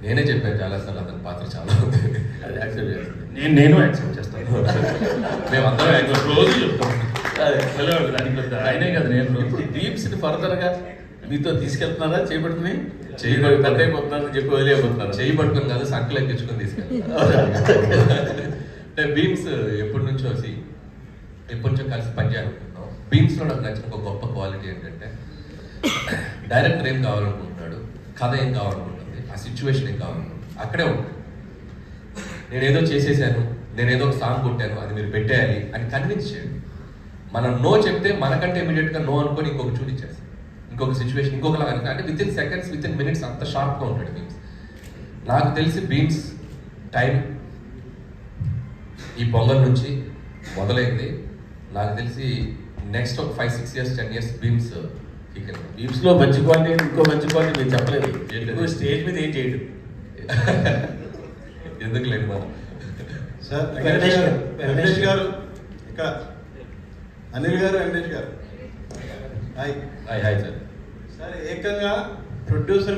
నేనే చెప్పాను చాలాసార్లు అతని పాత్ర చాలా ఉంది, అది యాక్సెప్ట్ చేస్తాను. నేను యాక్సెప్ట్ చేస్తాను. మేమందరం రోజు చెప్తాం. అయినే కదా నేను టీమ్స్ని ఫర్దర్గా మీతో తీసుకెళ్తున్నారా చేపట్టుకుని పెద్ద అయిపోతున్నారని చెప్పి వదిలేకపోతున్నారు. చేయి పట్టుకుని కాదు, సంకలు ఎక్కించుకొని తీసుకెళ్ళి. అంటే బీమ్స్ ఎప్పటి నుంచో కలిసి పనిచేయాలనుకుంటున్నాం. బీమ్స్లో నాకు నచ్చిన ఒక గొప్ప క్వాలిటీ ఏంటంటే డైరెక్టర్ ఏం కావాలనుకుంటున్నాడు, కథ ఏం కావాలనుకుంటుంది, ఆ సిచ్యువేషన్ ఏం కావాలనుకుంటుంది, అక్కడే ఉంటుంది. నేనేదో చేసేసాను, నేనేదో ఒక సాంగ్ కొట్టాను, అది మీరు పెట్టేయాలి అని కన్విన్స్ చేయండి. మనం నో చెప్తే మనకంటే ఇమీడియట్గా నో అనుకొని ఇంకొక చూపించేస్తాం, ఇంకొక సిచ్యువేషన్ ఇంకొకలా అనుకో, అంటే with in seconds with in minutes అంత షార్ప్గా ఉంటాడు బీమ్స్. నాకు తెలిసి బీమ్స్ టైం ఈ పొంగల్ నుంచి మొదలైంది. నాకు తెలిసి నెక్స్ట్ ఒక 5-6 years 10 years బీమ్స్ బీమ్స్లో మంచి క్వాలిటీ ఇంకో మంచి క్వాలిటీ మీరు చెప్పలేదు. స్టేజ్ మీద ఏం చేయడు. ఎందుకు లేదు మనం సార్. వెంకటేష్ గారు ఇక్కడ, అనిల్ గారు, వెంకటేష్ గారు, హాయ్. Hi sir. సార్ ఏకంగా ప్రొడ్యూసర్